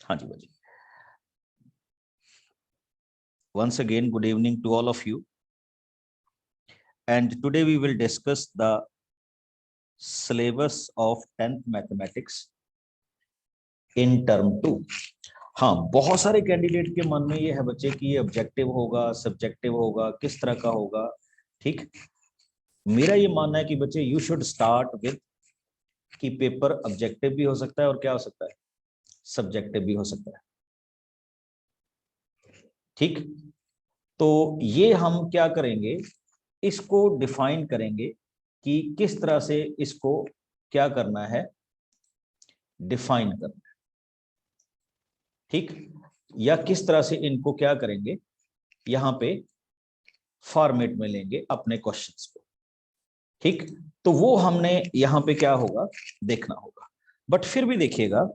हाँ जी बाजी। Once again, good evening to all of you. And today we will discuss the syllabus of 10th mathematics in term 2. हाँ, बहुत सारे candidate के मन में ये है बच्चे कि ये ऑब्जेक्टिव होगा, सब्जेक्टिव होगा, किस तरह का होगा। ठीक, मेरा ये मानना है कि बच्चे यू शुड स्टार्ट विद कि पेपर ऑब्जेक्टिव भी हो सकता है और क्या हो सकता है, सब्जेक्टिव भी हो सकता है। ठीक, तो ये हम क्या करेंगे, इसको डिफाइन करेंगे कि किस तरह से इसको क्या करना है, डिफाइन करना है। ठीक, या किस तरह से इनको क्या करेंगे, यहां पे फॉर्मेट में लेंगे अपने क्वेश्चंस को। ठीक, तो वो हमने यहां पे क्या होगा देखना होगा। बट फिर भी देखिएगा,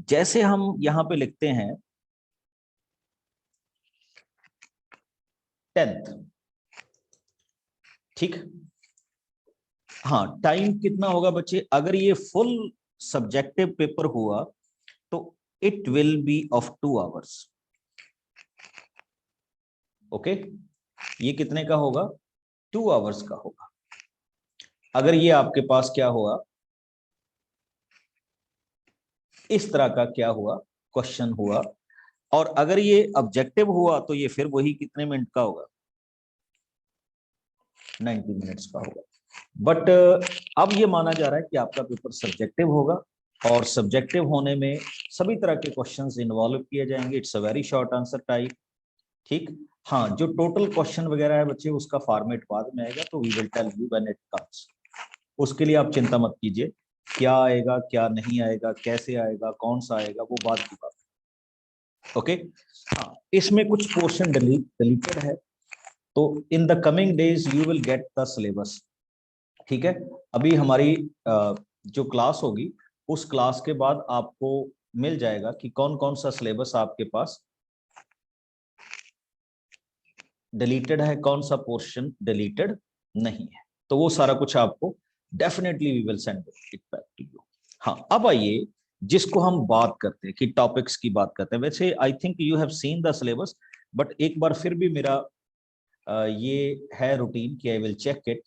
जैसे हम यहां पे लिखते हैं 10th, ठीक, हाँ, टाइम कितना होगा बच्चे, अगर ये फुल सब्जेक्टिव पेपर हुआ तो it will B of 2 hours. Okay, ये कितने का होगा, 2 आवर्स का होगा। अगर ये आपके पास क्या हुआ, इस तरह का क्या हुआ क्वेश्चन हुआ, और अगर ये ऑब्जेक्टिव हुआ तो ये फिर वही कितने मिनट का होगा, 90 मिनट्स का होगा। बट अब ये माना जा रहा है कि आपका पेपर सब्जेक्टिव होगा, और सब्जेक्टिव होने में सभी तरह के क्वेश्चंस इन्वॉल्व किए जाएंगे। It's a very short answer type. ठीक, हाँ, जो टोटल क्वेश्चन वगैरह है बच्चे उसका फॉर्मेट बाद में आएगा, तो we will tell you when it comes. उसके लिए आप चिंता मत कीजिए, क्या आएगा क्या नहीं आएगा, कैसे आएगा, कौन सा आएगा, वो बात की बात है। ओके, हाँ, इसमें कुछ पोर्शन डिलीटेड है, तो in the coming days you will get the syllabus. ठीक है, अभी हमारी जो क्लास होगी उस क्लास के बाद आपको मिल जाएगा कि कौन कौन सा सिलेबस आपके पास डिलीटेड है, कौन सा पोर्शन डिलीटेड नहीं है। तो वो सारा कुछ आपको definitely we will send it back to you. हाँ, अब आइए जिसको हम बात करते हैं कि टॉपिक्स की बात करते हैं। वैसे I think you have seen the syllabus, but एक बार फिर भी मेरा ये है रूटीन कि आई विल चेक इट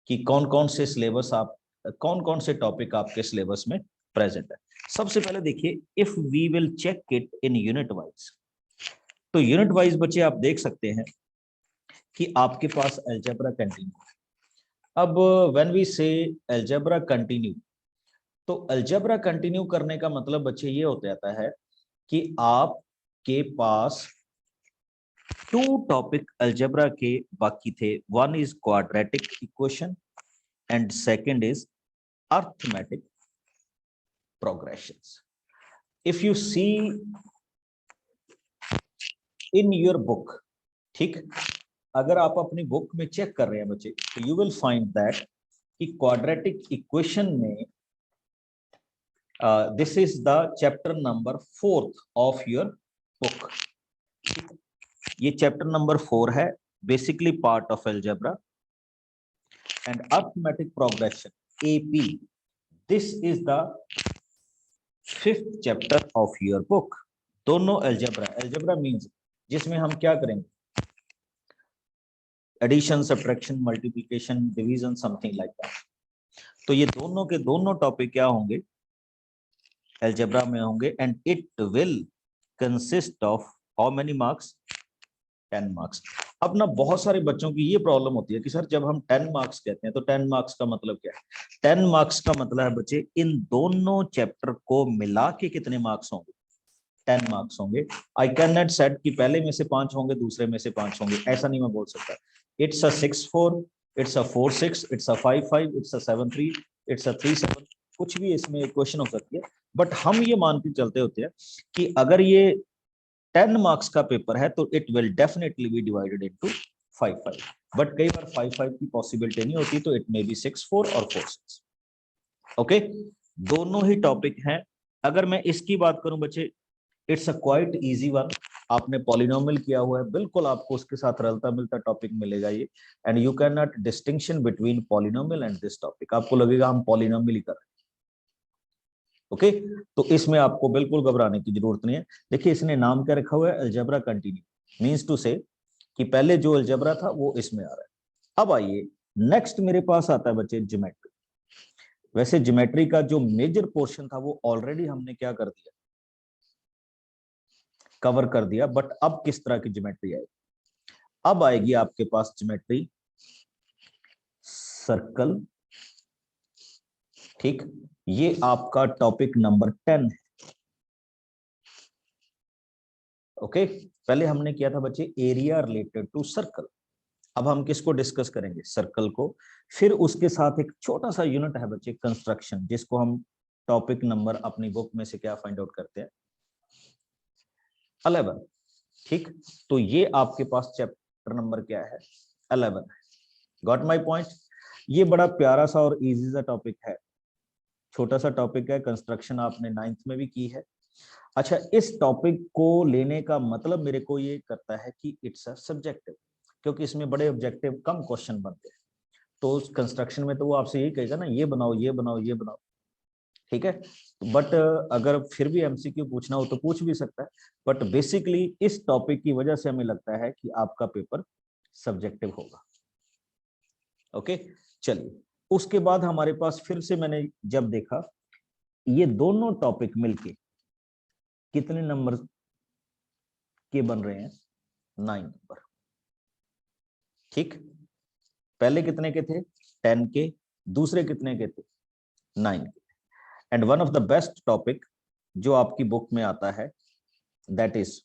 कि कौन कौन से सिलेबस आप, कौन कौन से टॉपिक आपके सिलेबस में प्रेजेंट है। सबसे पहले देखिए, if we will check it in unit wise, तो यूनिट वाइज बच्चे आप देख सकते हैं कि आपके पास अलजेब्रा कंटिन्यू। अब when we say algebra continue, तो अलजेब्रा कंटिन्यू करने का मतलब बच्चे ये होता जाता है कि आपके पास 2 टॉपिक अलजेब्रा के बाकी थे। One is quadratic equation and second is arithmetic progressions. If you see in your book, ठीक, अगर आप अपनी बुक में चेक कर रहे हैं बच्चे, तो यू विल फाइंड दैट कि क्वाड्रेटिक इक्वेशन में this is the chapter number 4th of your book. ये चैप्टर नंबर 4 है, basically part of algebra. And arithmetic progression AP, this is the 5th chapter of your book. दोनों algebra, algebra means जिसमें हम क्या करेंगे, addition, subtraction, multiplication, division, something like that. तो ये दोनों के दोनों टॉपिक क्या होंगे, अलजेब्रा में होंगे। And it will consist of how many marks, 10 marks. अब ना बहुत सारे बच्चों की ये प्रॉब्लम होती है कि सर जब हम 10 मार्क्स कहते हैं तो 10 मार्क्स का मतलब क्या है। 10 मार्क्स का मतलब है बच्चे इन दोनों चैप्टर को मिला के कितने मार्क्स होंगे, 10 मार्क्स होंगे। आई कैन नॉट सेट कि पहले में से 5 होंगे, दूसरे में से 5 होंगे, ऐसा नहीं मैं बोल सकता। It's a 6-4, it's a 4-6, it's a 5-5, it's a 7-3, it's a 3-7, कुछ भी इसमें क्वेश्चन हो सकती है। बट हम ये मान के चलते होते हैं कि अगर ये 10 मार्क्स का पेपर है तो it will definitely be divided into 5-5। But कई बार 5-5 की पॉसिबिलिटी नहीं होती, तो इट मे बी 6-4 और 4-6। ओके, दोनों ही टॉपिक हैं। अगर मैं इसकी बात करूं बच्चे, it's a quite easy one. आपने पॉलिनोमियल किया हुआ है, बिल्कुल आपको उसके साथ रलता मिलता टॉपिक मिलेगा ये। And you can not distinction between polynomial and this topic, आपको लगेगा हम पॉलिनोमियल ही कर रहे हैं। ओके, तो इसमें आपको बिल्कुल घबराने की जरूरत नहीं है। देखिए इसने नाम क्या रखा हुआ है, अलजेब्रा कंटिन्यू, मींस टू से कि पहले जो अलजेब्रा था वो इसमें आ रहा है। अब आइए नेक्स्ट मेरे पास आता है बच्चे ज्योमेट्री। वैसे ज्योमेट्री का जो मेजर पोर्शन था वो ऑलरेडी हमने क्या कर दिया, कवर कर दिया, बट अब किस तरह की ज्योमेट्री आएगी, अब आएगी आपके पास ज्योमेट्री सर्कल। ठीक, ये आपका टॉपिक नंबर 10 है। ओके, पहले हमने किया था बच्चे एरिया रिलेटेड टू सर्कल, अब हम किसको डिस्कस करेंगे, सर्कल को। फिर उसके साथ एक छोटा सा यूनिट है बच्चे कंस्ट्रक्शन, जिसको हम टॉपिक नंबर अपनी बुक में से क्या फाइंड आउट करते हैं, 11। ठीक, तो ये आपके पास चैप्टर नंबर क्या है, 11। Got my point. ये बड़ा प्यारा सा और इजी सा टॉपिक है, छोटा सा टॉपिक है, कंस्ट्रक्शन आपने 9th में भी की है। अच्छा, इस टॉपिक को लेने का मतलब मेरे को ये करता है कि इट्स अ सब्जेक्टिव, क्योंकि इसमें बड़े ऑब्जेक्टिव कम क्वेश्चन बनते हैं। तो कंस्ट्रक्शन में तो वो आपसे यही कहेगा ना, ये बनाओ ये बनाओ ये बनाओ, ठीक है। बट अगर फिर भी एमसीक्यू पूछना हो तो पूछ भी सकता है, बट बेसिकली इस टॉपिक की वजह से हमें लगता है कि आपका पेपर सब्जेक्टिव होगा। ओके, चलिए उसके बाद हमारे पास फिर से मैंने जब देखा, ये दोनों टॉपिक मिलके कितने नंबर के बन रहे हैं, 9 नंबर। ठीक, पहले कितने के थे, 10 के, दूसरे कितने के थे, 9 के। And one of the best topic जो आपकी बुक में आता है, that is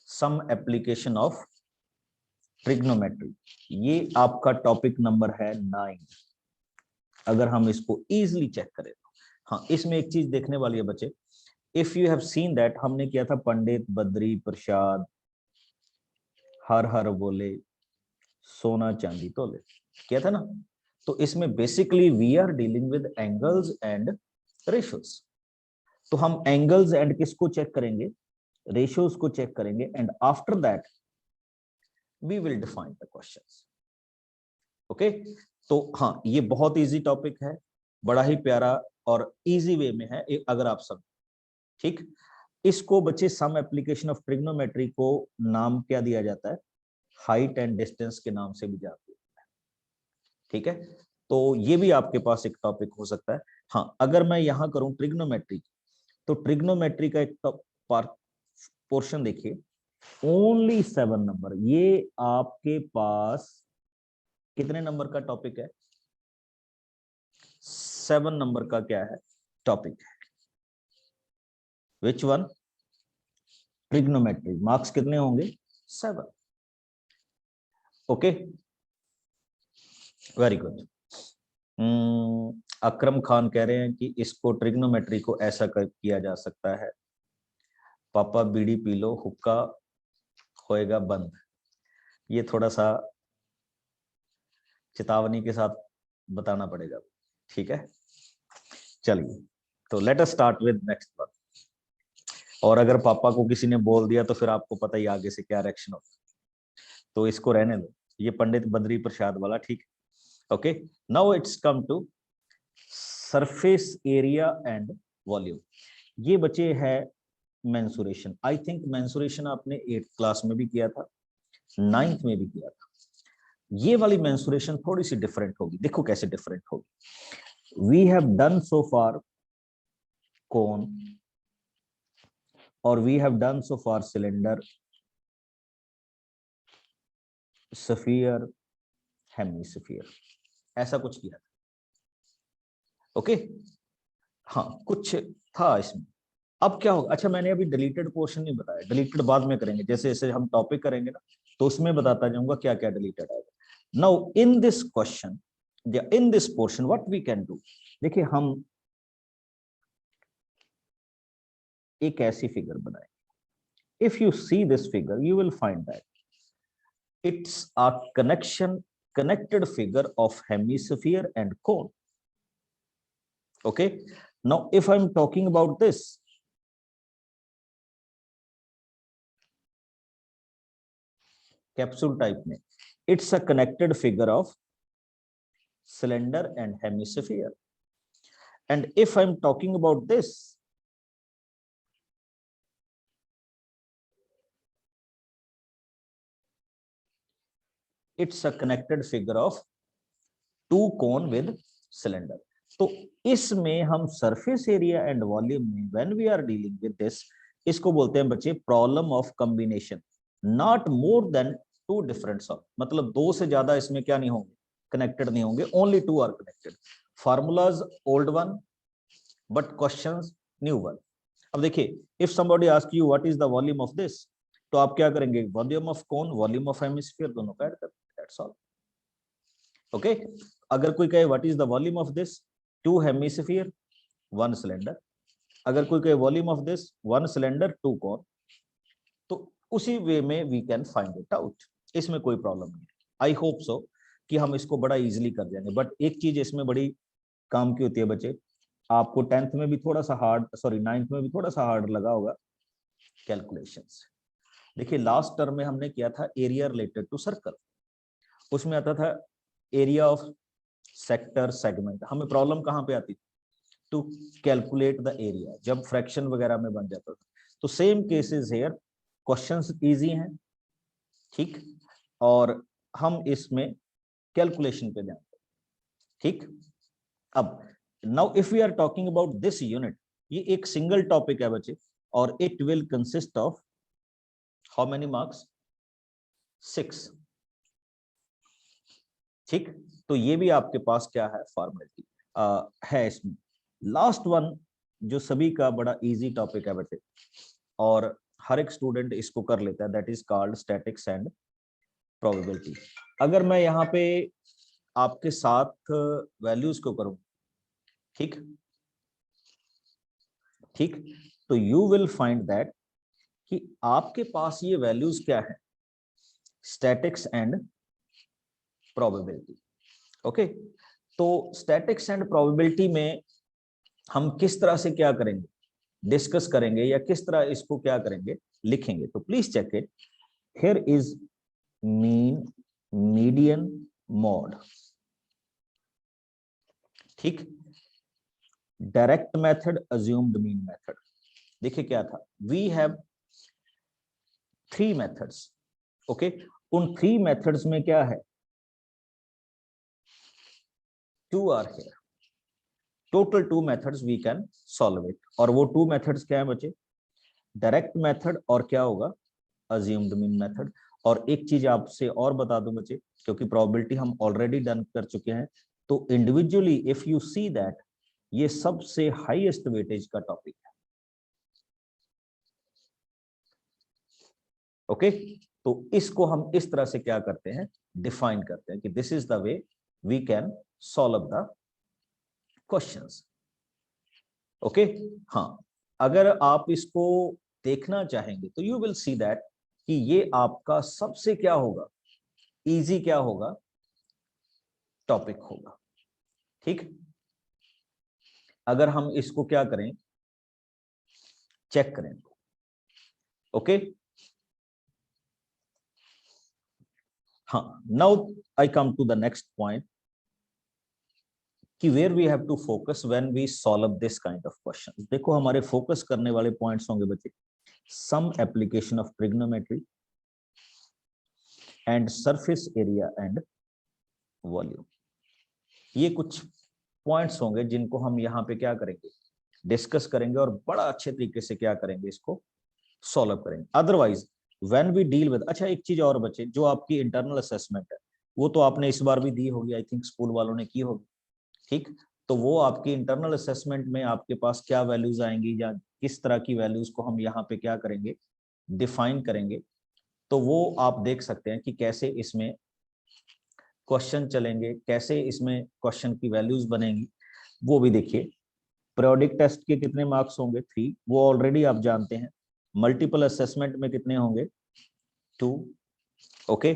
some application of trigonometry. ये आपका टॉपिक नंबर है 9, अगर हम इसको इजीली चेक करें तो। हाँ, इसमें एक चीज देखने वाली है बच्चे, if you have seen that, हमने किया था पंडित बद्री प्रसाद, हर हर बोले, सोना चांदी तोले, किया था ना। तो इसमें basically we are dealing with angles and ratios. तो हम एंगल्स एंड किसको चेक करेंगे, रेशियोज को चेक करेंगे, and after that we will define the questions. Okay, तो हाँ, ये बहुत इजी टॉपिक है, बड़ा ही प्यारा और इजी वे में है अगर आप सब। ठीक, इसको बच्चे सम एप्लीकेशन ऑफ ट्रिग्नोमेट्री को नाम क्या दिया जाता है, हाइट एंड डिस्टेंस के नाम से भी जाती है। ठीक है, तो ये भी आपके पास एक टॉपिक हो सकता है। हाँ, अगर मैं यहां करूं ट्रिग्नोमेट्री, तो ट्रिग्नोमेट्री का एक पोर्शन देखिए, ओनली 7 नंबर। ये आपके पास कितने नंबर का टॉपिक है, 7 नंबर का क्या है टॉपिक है। Which one, trigonometry. मार्क्स कितने होंगे, 7। Okay, very good. Akram Khan कह रहे हैं कि इसको ट्रिग्नोमेट्री को ऐसा किया जा सकता है, पापा बीड़ी पी लो हुक्का होएगा बंद। ये थोड़ा सा चेतावनी के साथ बताना पड़ेगा, ठीक है। चलिए, तो let us start with next one. और अगर पापा को किसी ने बोल दिया तो फिर आपको पता ही आगे से क्या रिएक्शन होगा, तो इसको रहने दो, ये पंडित बद्री प्रसाद वाला, ठीक। Okay, now it's come to surface area and volume. ये बचे है मेंसुरेशन। आई थिंक मेंसुरेशन आपने 8th क्लास में भी किया था, 9th में भी किया था। ये वाली मेंसुरेशन थोड़ी सी डिफरेंट होगी, देखो कैसे डिफरेंट होगी। We have done so far cone, और we have done so far cylinder, sphere, hemisphere, ऐसा कुछ किया था। ओके, हाँ कुछ था इसमें। अब क्या होगा, अच्छा मैंने अभी डिलीटेड पोर्शन नहीं बताया, डिलीटेड बाद में करेंगे, जैसे जैसे हम टॉपिक करेंगे ना तो उसमें बताता जाऊंगा क्या क्या डिलीटेड आएगा। नाउ इन दिस क्वेश्चन या in this portion what we can do, देखिए हम एक ऐसी फिगर बनाए। If you see this figure you will find that it's a connected figure of hemisphere and cone. Okay, now if I'm talking about this, capsule type में, it's a connected figure of cylinder and hemisphere. And if I'm talking about this, it's a connected figure of two cone with cylinder. तो इसमें हम surface area and volume में when we are dealing with this, इसको बोलते हैं बच्चे problem of combination, not more than two different solve, मतलब दो से ज्यादा इसमें क्या नहीं होंगे, कनेक्टेड नहीं होंगे, only two are connected. Formulas old one but questions new one. अब देखिए, if somebody ask you what is the volume of this, तो आप क्या करेंगे, volume of cone, volume of hemisphere, दोनों का ऐड कर, दैट्स ऑल. ओके. अगर कोई कहे what is the volume of this, two hemisphere one cylinder. अगर कोई कहे volume of this, one cylinder two cone, तो उसी वे में we can find it out. इसमें कोई प्रॉब्लम नहीं. आई होप सो कि हम इसको बड़ा इजीली कर जाएंगे. बट एक चीज इसमें बड़ी काम की होती है बच्चे, आपको 10th में भी थोड़ा सा हार्ड, सॉरी 9th में भी थोड़ा सा हार्ड लगा होगा, कैलकुलेशंस. देखिए लास्ट टर्म में हमने किया था एरिया रिलेटेड टू सर्कल, उसमें आता था एरिया ऑफ सेक्टर सेगमेंट. हमें प्रॉब्लम कहाँ पे आती थी, टू कैलकुलेट द एरिया, जब फ्रैक्शन वगैरह में बन जाता था. तो same cases here, questions easy हैं, ठीक, और हम इसमें कैलकुलेशन पे ध्यान दें, ठीक. अब now if we are talking about this unit, ये एक सिंगल टॉपिक है बच्चे, और it will consist of how many marks, 6, ठीक. तो ये भी आपके पास क्या है, फॉर्मेलिटी है इसमें. लास्ट वन जो सभी का बड़ा इजी टॉपिक है बच्चे, और हर एक स्टूडेंट इसको कर लेता है, that is called statics and probability. अगर मैं यहाँ पे आपके साथ वैल्यूज को करूं, ठीक ठीक, तो यू विल फाइंड दैट कि आपके पास ये वैल्यूज क्या है, स्टैटिक्स एंड प्रोबेबिलिटी. ओके. तो स्टैटिक्स एंड प्रोबेबिलिटी में हम किस तरह से क्या करेंगे, डिस्कस करेंगे, या किस तरह इसको क्या करेंगे, लिखेंगे. तो please check it. Here is mean, median, mode, ठीक. Direct method, assumed mean method. देखिए क्या था, वी हैव 3 मेथड्स. ओके. उन 3 मेथड्स में क्या है, 2 are here. Total 2 methods we can solve it. और वो 2 मेथड्स क्या है बच्चे, डायरेक्ट मेथड और क्या होगा, अज्यूम्ड मीन मेथड. और एक चीज आपसे और बता दूं बच्चे, क्योंकि प्रोबेबिलिटी हम ऑलरेडी डन कर चुके हैं, तो individually if you see that ये सबसे हाईएस्ट वेटेज का टॉपिक है. ओके. तो इसको हम इस तरह से क्या करते हैं, डिफाइन करते हैं कि this is the way we can solve the questions. Okay. हाँ, अगर आप इसको देखना चाहेंगे तो यू विल सी दैट कि ये आपका सबसे क्या होगा, इजी क्या होगा, टॉपिक होगा, ठीक. अगर हम इसको क्या करें, चेक करें. ओके. हाँ, now I come to the next point कि where we have to focus when we solve this kind of question. देखो हमारे फोकस करने वाले पॉइंट्स होंगे बच्चे, some application of trigonometry and surface area and volume. ये कुछ पॉइंट्स होंगे जिनको हम यहाँ पे क्या करेंगे, डिस्कस करेंगे, और बड़ा अच्छे तरीके से क्या करेंगे, इसको सॉल्व करेंगे. Otherwise when we deal with, अच्छा एक चीज और बच्चे, जो आपकी इंटरनल असेसमेंट है वो तो आपने इस बार भी दी होगी, आई थिंक स्कूल वालों ने की होगी, ठीक. तो वो आपकी इंटरनल असेसमेंट में आपके पास क्या वैल्यूज आएंगी, या किस तरह की वैल्यूज को हम यहाँ पे क्या करेंगे, डिफाइन करेंगे, तो वो आप देख सकते हैं कि कैसे इसमें क्वेश्चन चलेंगे, कैसे इसमें क्वेश्चन की वैल्यूज बनेंगी, वो भी देखिए. पीरियोडिक टेस्ट के कितने मार्क्स होंगे, 3, वो ऑलरेडी आप जानते हैं. मल्टीपल असेसमेंट में कितने होंगे, 2. ओके.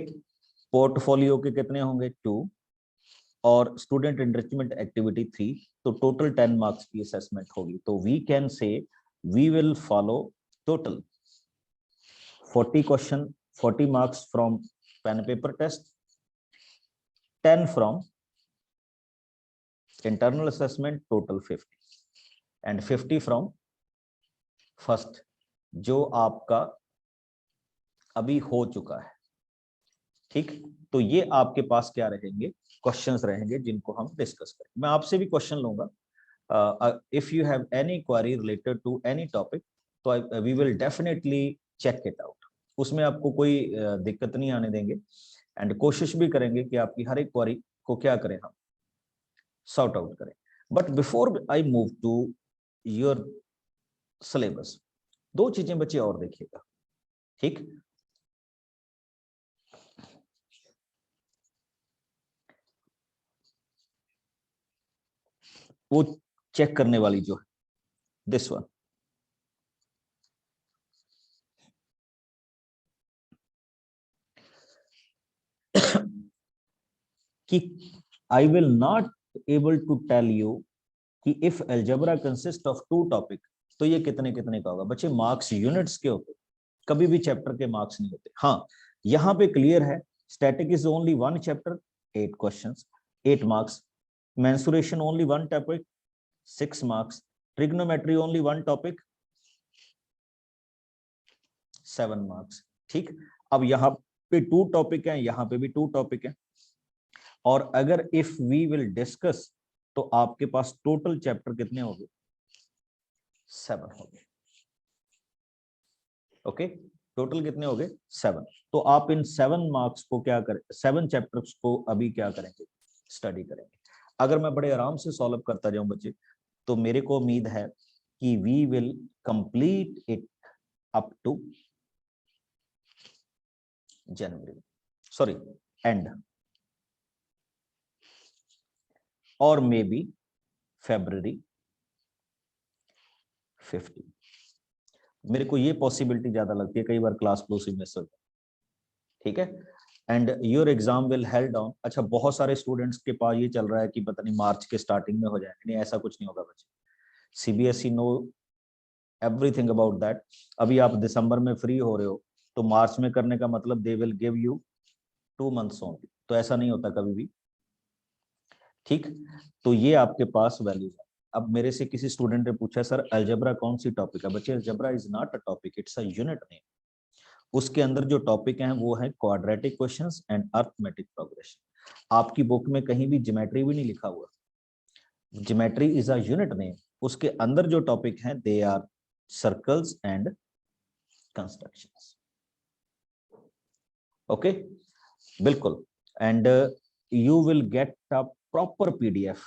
पोर्टफोलियो के कितने होंगे, 2, और स्टूडेंट एनरिचमेंट एक्टिविटी 3. तो टोटल 10 मार्क्स की असेसमेंट होगी. तो we can say we will follow total 40 question, 40 marks from pen paper test, 10 from internal assessment, total 50. And 50 from first, जो आपका अभी हो चुका है। ठीक, तो ये आपके पास क्या रहेंगे, क्वेश्चंस रहेंगे जिनको हम डिस्कस करेंगे। मैं आपसे भी क्वेश्चन लूंगा, if you have any query related to any topic, तो we will definitely check it out. उसमें आपको कोई दिक्कत नहीं आने देंगे, एंड कोशिश भी करेंगे कि आपकी हर एक क्वेरी को क्या करें, हम सॉर्ट आउट करें। But before I move to your syllabus, दो चीजें बच्चे और देखिएगा। ठीक, वो चेक करने वाली जो है, दिस वन, कि I will not able to tell you कि if algebra consist of two topic, तो ये कितने कितने का होगा। बच्चे मार्क्स यूनिट्स के होते, कभी भी चैप्टर के मार्क्स नहीं होते। हाँ, यहाँ पे क्लियर है, static is only one chapter, 8 questions, 8 marks. Mensuration only one topic, 6 marks. Trigonometry only one topic, 7 marks. ठीक, अब यहाँ पे 2 टॉपिक है, यहाँ पे भी 2 टॉपिक है, और अगर इफ वी विल डिस्कस, तो आपके पास टोटल चैप्टर कितने हो गए, 7 हो गए। ओके, टोटल कितने हो गए, 7। तो आप इन 7 मार्क्स को क्या करें, 7 चैप्टर्स को अभी क्या करेंगे, स्टडी करेंगे। अगर मैं बड़े आराम से सॉल्व करता जाऊं बच्चे, तो मेरे को उम्मीद है कि we will complete it up to January, sorry end, और मे बी February 15। मेरे को ये पॉसिबिलिटी ज्यादा लगती है, कई बार क्लास क्लोज मिस हो जाए। ठीक है, and your exam will held on. अच्छा, बहुत सारे स्टूडेंट्स के पास ये चल रहा है कि पता नहीं मार्च के स्टार्टिंग में हो जाए, नहीं ऐसा कुछ नहीं होगा बच्चे। CBSE know everything about that. अभी आप दिसंबर में फ्री हो रहे हो, तो मार्च में करने का मतलब they will give you 2 months only, तो ऐसा नहीं होता कभी भी। ठीक, तो ये आपके पास वैल्यूज है। अब मेरे से किसी स्टूडेंट ने पूछा, सर अलजेब्रा कौन सी टॉपिक है। बच्चे, algebra is not a topic, it's a unit name. उसके अंदर जो टॉपिक हैं वो है quadratic questions and arithmetic progression. आपकी बुक में कहीं भी ज्योमेट्री भी नहीं लिखा हुआ, geometry is a unit name. उसके अंदर जो टॉपिक हैं they are circles and constructions. Okay, बिल्कुल, and you will get a proper PDF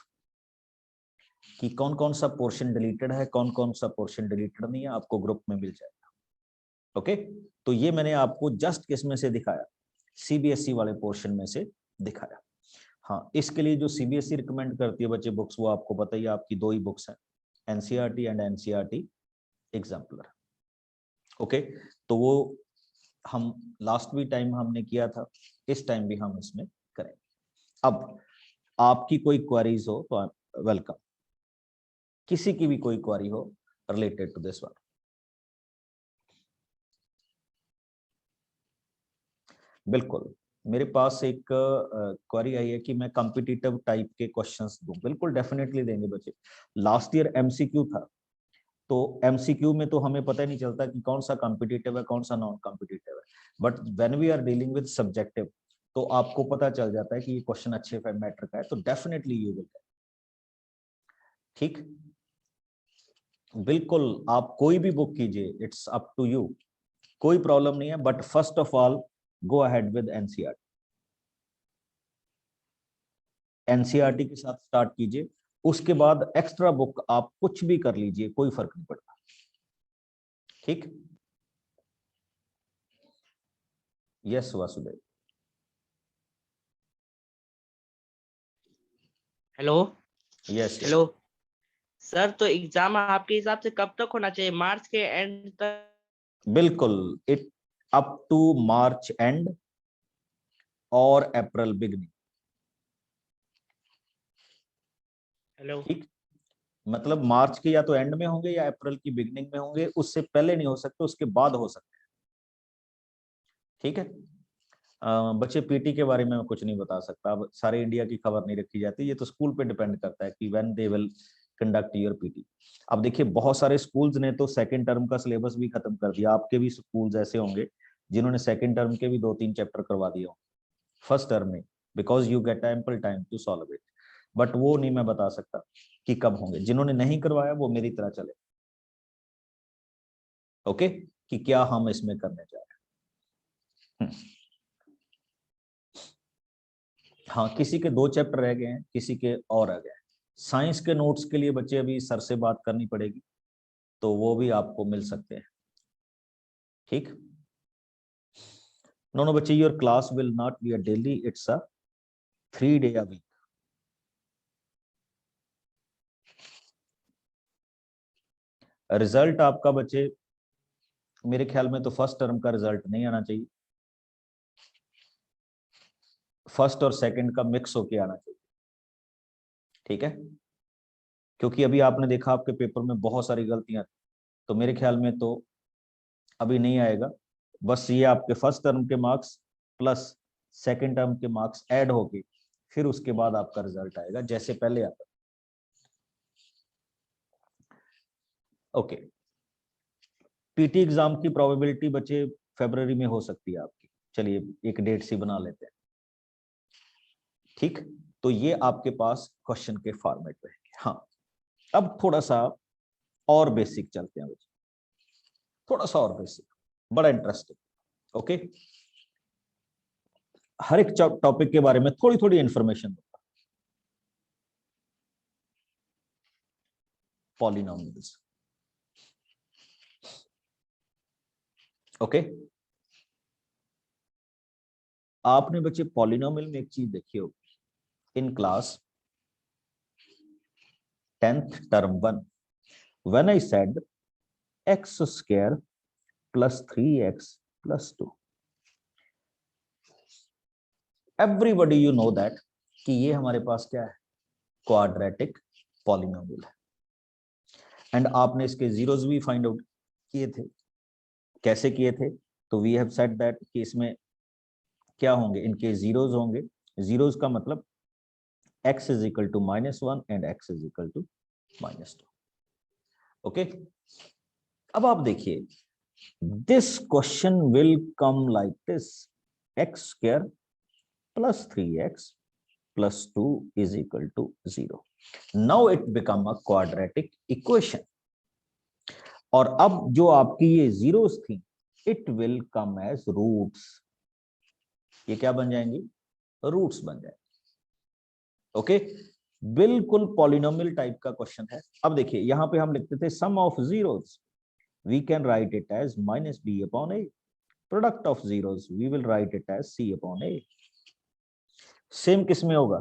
कि कौन कौन सा पोर्शन डिलीटेड है, कौन कौन सा पोर्शन डिलीटेड नहीं है, आपको ग्रुप में मिल जाएगा। ओके, तो ये मैंने आपको जस्ट किसमें से दिखाया, सीबीएसई वाले पोर्शन में से दिखाया। हाँ, इसके लिए जो सीबीएसई रिकमेंड करती है बच्चे बुक्स, वो आपको पता ही, आपकी 2 ही बुक्स हैं, NCERT and NCERT exemplar. Okay, तो वो हम लास्ट भी टाइम हमने किया था, इस टाइम भी हम इसमें करेंगे। अब आपकी कोई क्वेरीज हो तो वेलकम, किसी की भी कोई क्वेरी हो रिलेटेड टू दिस वन। बिल्कुल, मेरे पास एक क्वेरी आई है कि मैं कॉम्पिटिटिव टाइप के क्वेश्चंस दूं। बिल्कुल डेफिनेटली देंगे बच्चे। लास्ट ईयर एमसीक्यू था, तो एमसीक्यू में तो हमें पता ही नहीं चलता कि कौन सा कॉम्पिटिटिव है, कौन सा नॉन कॉम्पिटिटिव है। But when we are dealing with subjective, तो आपको पता चल जाता है कि ये क्वेश्चन अच्छे मैटर का है, तो डेफिनेटली यू विल। ठीक, बिल्कुल, आप कोई भी बुक कीजिए, इट्स अप टू यू, कोई प्रॉब्लम नहीं है। But first of all go ahead with NCERT, NCERT के साथ स्टार्ट कीजिए। उसके बाद एक्स्ट्रा बुक आप कुछ भी कर लीजिए, कोई फर्क नहीं पड़ता। ठीक, yes Vasudev. Hello. Yes yes, hello sir, तो एग्जाम आपके हिसाब से कब तक होना चाहिए, मार्च के एंड तक? बिल्कुल, it up to March end और अप्रैल बिगनिंग। हेलो। ठीक, मतलब मार्च के या तो एंड में होंगे या अप्रैल की बिगनिंग में होंगे, उससे पहले नहीं हो सकते, उसके बाद हो सकते हैं। ठीक है, बच्चे पीटी के बारे में मैं कुछ नहीं बता सकता, अब सारे इंडिया की खबर नहीं रखी जाती, ये तो स्कूल पे डिपेंड करता है कि when they will conduct your PT. अब देखिए बहुत सारे स्कूल्स ने तो सेकंड टर्म का सिलेबस भी खत्म कर दिया, आपके भी स्कूल्स ऐसे होंगे जिन्होंने सेकंड टर्म के भी 2-3 चैप्टर करवा दिए हो फर्स्ट टर्म में, because you get ample time to solve it. But वो नहीं मैं बता सकता कि कब होंगे, जिन्होंने नहीं करवाया वो मेरी तरह चले, ओके, कि क्या हम इसमें करने जा रहे हैं। हाँ, किसी के 2 चैप्टर रह गए हैं, किसी के और रह गए हैं। साइंस के नोट्स के लिए बच्चे अभी सर से बात करनी पड़ेगी, तो वो भी आपको मिल सकते हैं, ठीक। नो बच्चे, your class will not be a daily, it's a 3 day a week. Result आपका बच्चे मेरे ख्याल में तो फर्स्ट टर्म का रिजल्ट नहीं आना चाहिए, फर्स्ट और सेकंड का मिक्स होके आना चाहिए, ठीक है। क्योंकि अभी आपने देखा आपके पेपर में बहुत सारी गलतियां, तो मेरे ख्याल में तो अभी नहीं आएगा। बस ये आपके फर्स्ट टर्म के मार्क्स प्लस सेकंड टर्म के मार्क्स ऐड होके फिर उसके बाद आपका रिजल्ट आएगा, जैसे पहले आता। ओके, पीटी एग्जाम की प्रोबेबिलिटी बच्चे फरवरी में हो सकती है आपकी, चलिए एक डेट सी बना लेते हैं, ठीक। तो ये आपके पास क्वेश्चन के फॉर्मेट में है। हाँ, अब थोड़ा सा और बेसिक चलते हैं बच्चे, थोड़ा सा और बेसिक, बड़ा इंटरेस्टिंग। ओके, हर एक टॉपिक के बारे में थोड़ी थोड़ी इंफॉर्मेशन दूंगा। Polynomials, okay. आपने बच्चे पॉलिनोमियल में एक चीज देखी होगी in class 10th term 1 when I said x square plus 3x plus 2, everybody you know that कि ये हमारे पास क्या है, क्वाड्रेटिक पॉलिनोमियल है। एंड आपने इसके जीरोस भी फाइंड आउट किए थे, कैसे किए थे, तो वी हैव सेड दैट कि इसमें क्या होंगे, इनके जीरोस होंगे। जीरोस का मतलब x is equal to -1 and x is equal to -2, okay. अब आप देखिए, this question will come like this, x square plus 3x plus 2 is equal to 0. Now it become a quadratic equation. और अब जो आपकी ये जीरोस थी, it will come as roots, ये क्या बन जाएंगी, रूट्स बन जाएंगे, ओके। बिल्कुल पॉलिनोमियल टाइप का क्वेश्चन है। अब देखिए यहां पे हम लिखते थे sum of zeros, we can write it as -b upon a, product of zeros we will write it as c upon a। Same किस में होगा,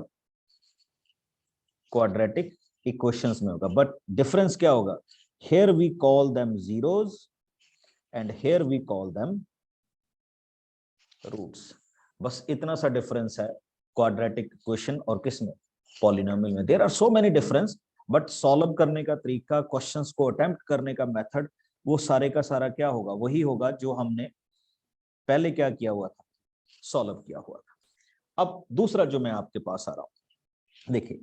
क्वाड्रेटिक इक्वेशंस में होगा, बट डिफरेंस क्या होगा, here we call them zeros and here we call them roots। बस इतना सा डिफरेंस है क्वाड्रेटिक इक्वेशन और किस में, पॉलिनोमियल में। There are so many difference, but सॉल्व करने का तरीका, क्वेश्चंस को अटेम्प्ट करने का मेथड, वो सारे का सारा क्या होगा, वही होगा जो हमने पहले क्या किया हुआ था, सॉल्व किया हुआ था। अब दूसरा जो मैं आपके पास आ रहा हूं, देखिए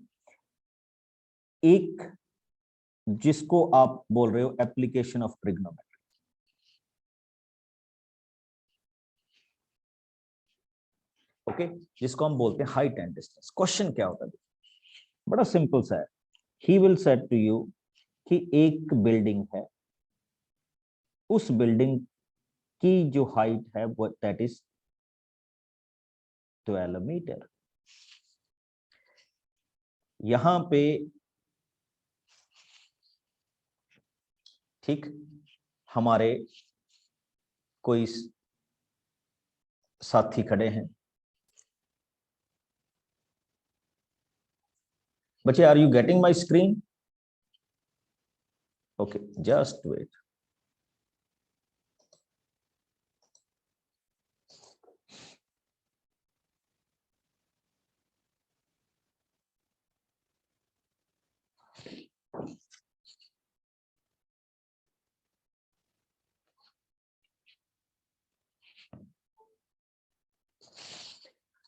एक जिसको आप बोल रहे हो एप्लीकेशन ऑफ ट्रिग्नोमेट्री, ओके, जिसको हम बोलते हैं हाइट एंड डिस्टेंस। क्वेश्चन क्या होता है, बड़ा सिंपल सा है। He will said to you कि एक बिल्डिंग है, उस बिल्डिंग की जो हाइट है वो दैट इज 12 मीटर। यहां पे ठीक हमारे कोई साथी खड़े हैं, बच्चे are you getting my screen, okay just wait.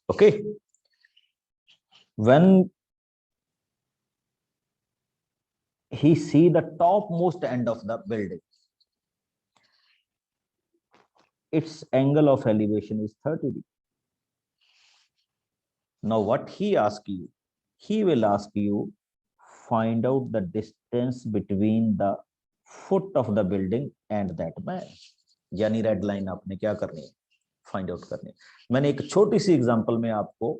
Okay, when he see the topmost end of the building. Its angle of elevation is 30 degrees. Now what he ask you? He will ask you find out the distance between the foot of the building and that man. यानी red line आपने क्या करनी है, find out करनी है. मैंने एक छोटी सी एग्जांपल में आपको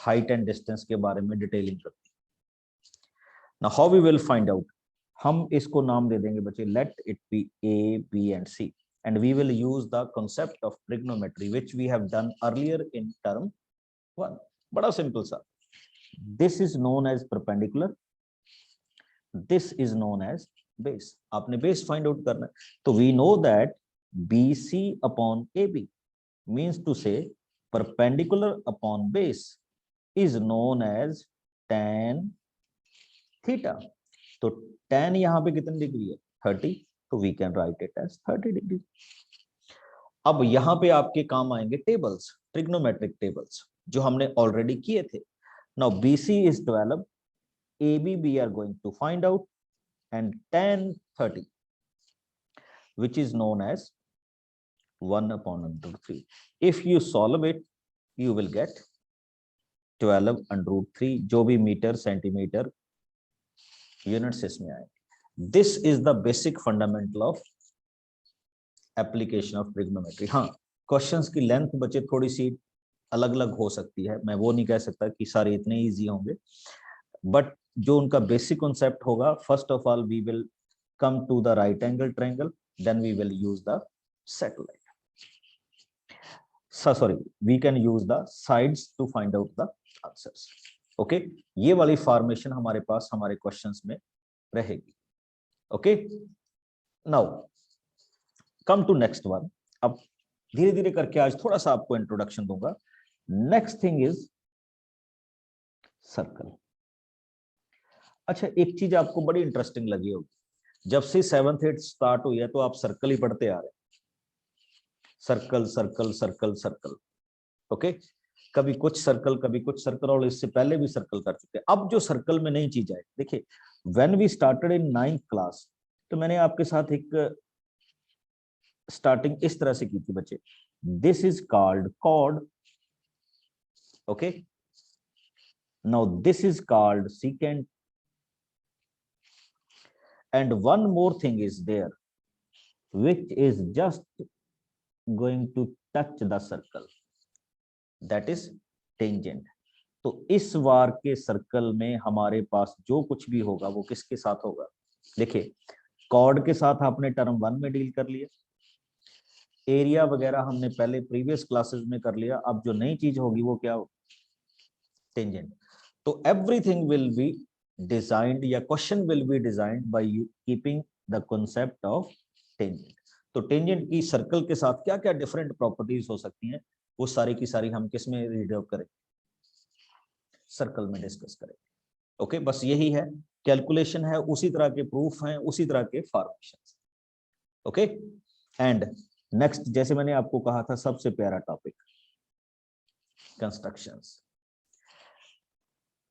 हाइट एंड डिस्टेंस के बारे में डिटेलिंग कर दी. Now how we will find out, हम इसको नाम दे देंगे बच्चे, let it be A B and C, and we will use the concept of trigonometry which we have done earlier in term 1. बड़ा सिंपल सा. This is known as perpendicular, this is known as base. आपने base find out करना है. तो we know that BC upon AB means to say perpendicular upon base is known as tan theta. तो tan यहाँ पे कितनी degree है, 30, तो we can write it as 30 degree. अब यहाँ पे आपके काम आएंगे टेबल्स, ट्रिग्नोमेट्रिक टेबल्स जो हमने ऑलरेडी किए थे. Now BC is 12, AB we are going to find out, and tan 30 which is known as 1 upon under 3. If you solve it you will get 12 under root 3, जो भी metre centimetre units इसमें आएंगे. This is the basic fundamental of application of trigonometry. हाँ, questions की length बच्चे थोड़ी सी अलग अलग हो सकती है, मैं वो नहीं कह सकता कि सारे इतने इजी होंगे, बट जो उनका बेसिक कॉन्सेप्ट होगा, first of all we will come to the right angle triangle, then we will use the satellite, sorry we can use the sides to find out the answers. Okay, ये वाली formation हमारे पास हमारे questions में रहेगी. Okay, now come to next one. अब धीरे धीरे करके आज थोड़ा सा आपको इंट्रोडक्शन दूंगा. Next thing is circle. अच्छा, एक चीज आपको बड़ी इंटरेस्टिंग लगी होगी, जब से 7th 8th स्टार्ट हुई है तो आप सर्कल ही पढ़ते आ रहे हैं. Circle circle circle circle. Okay, कभी कुछ सर्कल कभी कुछ सर्कल, और इससे पहले भी सर्कल कर चुके हैं. अब जो सर्कल में नई चीज है, देखिए when we started in 9th class, तो मैंने आपके साथ एक स्टार्टिंग इस तरह से की थी बच्चे. This is called chord. Okay, now this is called secant, and one more thing is there which is just going to touch the circle, that is tangent. तो इस बार के सर्कल में हमारे पास जो कुछ भी होगा वो किसके साथ होगा. देखिए, कॉर्ड के साथ आपने टर्म 1 में डील कर लिया, एरिया वगैरह हमने पहले प्रीवियस क्लासेस में कर लिया. अब जो नई चीज होगी वो क्या होगी, टेंजेंट. तो एवरीथिंग विल बी डिजाइन्ड, या question will be designed by you keeping the concept of tangent. तो टेंजेंट की सर्कल के साथ क्या क्या डिफरेंट प्रॉपर्टीज हो सकती हैं, वो सारी की सारी हम किस में रीड आउट करेंगे, सर्कल में डिस्कस करेंगे. ओके, बस यही है, कैलकुलेशन है, उसी तरह के प्रूफ हैं, उसी तरह के फॉर्मेशंस. ओके, एंड नेक्स्ट, जैसे मैंने आपको कहा था, सबसे प्यारा टॉपिक कंस्ट्रक्शंस.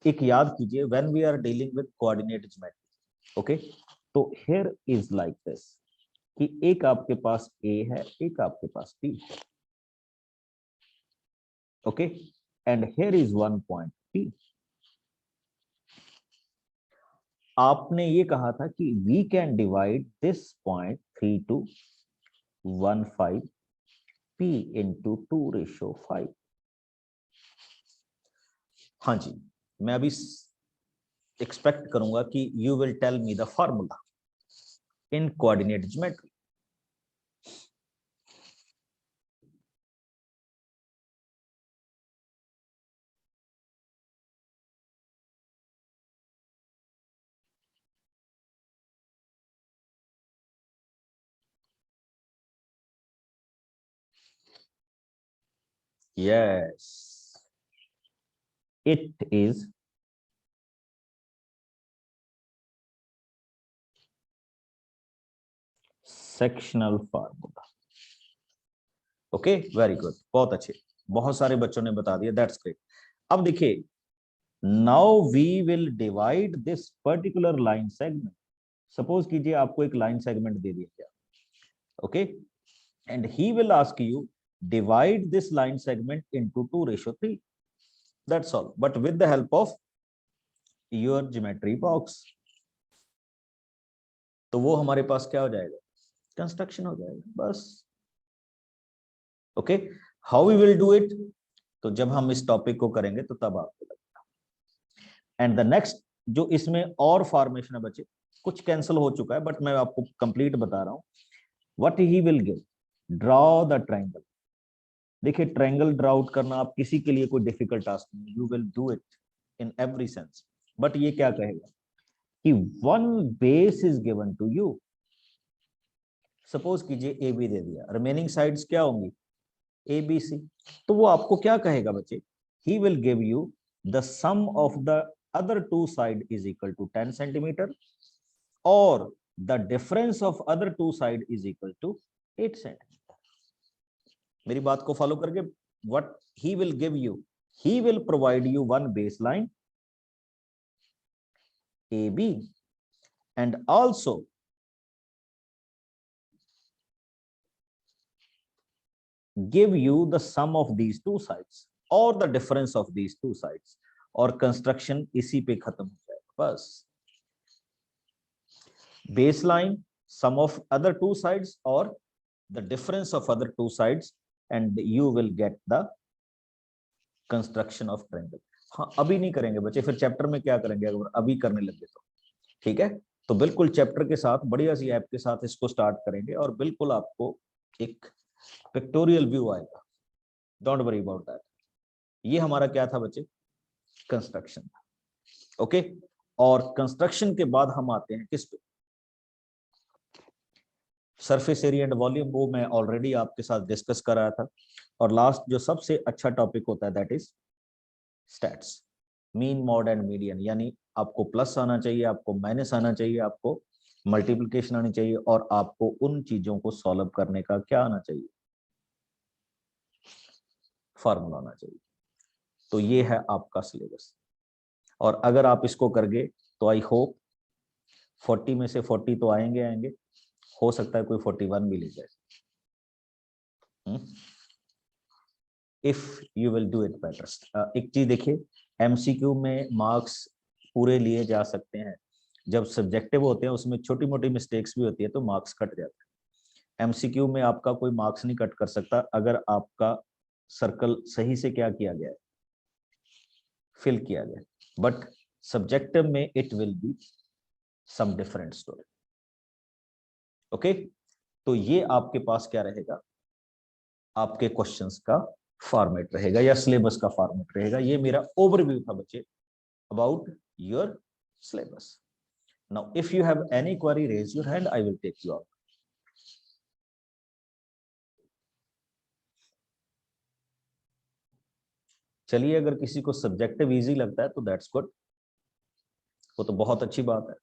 एक याद कीजिए, when we are dealing with coordinate geometry, okay, तो हियर इज लाइक दिस कि एक आपके पास ए है, एक आपके पास बी है. Okay, and here is one point P. आपने ये कहा था कि we can divide this point 3:15 p into 2:5. हाँ जी, मैं अभी एक्सपेक्ट करूंगा कि you will tell me the formula in coordinate geometry. Yes, it is sectional formula. Okay, very good, बहुत अच्छे, बहुत सारे बच्चों ने बता दिया, दैट्स ग्रेट. अब देखिए, now we will divide this particular line segment suppose कीजिए आपको एक लाइन सेगमेंट दे दिया गया, okay, and he will ask you divide this line segment into 2:3, that's all, but with the help of your geometry box. तो वो हमारे पास क्या हो जाएगा, कंस्ट्रक्शन हो जाएगा बस। Okay, how we will do it, तो जब हम इस टॉपिक को करेंगे तो तब आपको लगेगा। एंड द नेक्स्ट जो इसमें और फॉर्मेशन है बच्चे, कुछ कैंसिल हो चुका है बट मैं आपको कंप्लीट बता रहा हूं। What he will give, draw the triangle. देखिए ट्रायंगल ड्रॉ आउट करना आप किसी के लिए कोई डिफिकल्ट टास्क नहीं, you will do it in every sense. But ये क्या कहेगा कि one base is given to you. Suppose कीजिए ए बी दे दिया, रिमेनिंग साइड्स क्या होंगी, ए बी सी। तो वो आपको क्या कहेगा बच्चे, he will give you the sum of the other two side is equal to 10 centimeter or the difference of other two side is equal to 8 centimeter। मेरी बात को फॉलो करके, what he will give you, he will provide you one baseline AB and also give you the sum of these two sides or the difference of these two sides, और construction इसी पे खत्म हो जाएगा बस। baseline, sum of other two sides or the difference of other two sides and you will get the construction of triangle। हाँ अभी नहीं करेंगे बच्चे, फिर चैप्टर में क्या करेंगे अगर अभी करने लगे तो, ठीक है। तो बिल्कुल चैप्टर के साथ बढ़िया सी ऐप के साथ इसको स्टार्ट करेंगे और बिल्कुल आपको एक पिक्टोरियल व्यू आएगा, डोंट वरी अबाउट दैट। ये हमारा क्या था बच्चे, कंस्ट्रक्शन, ओके। और कंस्ट्रक्शन के बाद हम आते हैं किस पे, सरफेस एरिया एंड वॉल्यूम। वो मैं ऑलरेडी आपके साथ डिस्कस कर रहा था। और लास्ट जो सबसे अच्छा टॉपिक होता है that is stats, mean mod and median. यानी आपको प्लस आना चाहिए, आपको माइनस आना चाहिए, आपको मल्टीप्लिकेशन आनी चाहिए और आपको उन चीजों को सॉल्व करने का क्या आना चाहिए, फार्मूला आना चाहिए। तो ये है आपका सिलेबस और अगर आप इसको करगे तो आई होप 40 में से 40 तो आएंगे आएंगे, हो सकता है कोई 41 भी ले जाए, if you will do it better. एक चीज देखिए, एमसीक्यू में मार्क्स पूरे लिए जा सकते हैं, जब सब्जेक्टिव होते हैं उसमें छोटी मोटी मिस्टेक्स भी होती है तो मार्क्स कट जाते हैं। एमसीक्यू में आपका कोई मार्क्स नहीं कट कर सकता अगर आपका सर्कल सही से क्या किया गया है, फिल किया गया, बट सब्जेक्टिव में it will be some different story, okay. तो ये आपके पास क्या रहेगा, आपके क्वेश्चंस का फॉर्मेट रहेगा या सिलेबस का फॉर्मेट रहेगा। ये मेरा ओवरव्यू था बच्चे about your syllabus. Now if you have any query raise your hand, I will take you out. चलिए, अगर किसी को सब्जेक्टिव इजी लगता है तो दैट्स गुड, वो तो बहुत अच्छी बात है।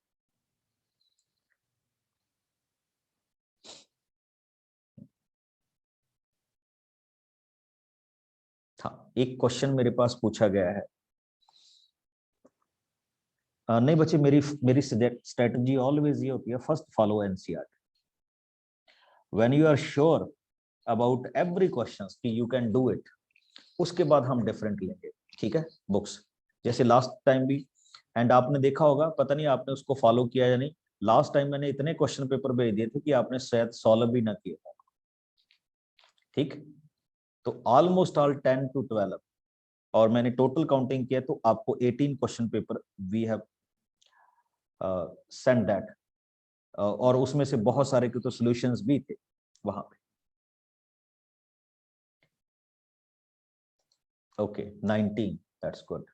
हाँ, एक क्वेश्चन मेरे पास पूछा गया है। नहीं बच्चे, मेरी स्ट्रेटजी ऑलवेज ये होती है, first follow NCERT. When you are sure about every question कि यू कैन डू इट, उसके बाद हम डिफरेंट लेंगे, ठीक है, बुक्स। जैसे लास्ट टाइम भी, एंड आपने देखा होगा, पता नहीं आपने उसको फॉलो किया या नहीं, लास्ट टाइम मैंने इतने क्वेश्चन पेपर भेज दिए थे कि आपने शायद सॉल्व भी ना किए, ठीक। तो ऑलमोस्ट ऑल 10 to 12, और मैंने टोटल काउंटिंग किया तो आपको 18 question paper we have send that, और उसमें से बहुत सारे के तो सॉल्यूशंस भी थे वहां पे, ओके 19, दैट्स गुड।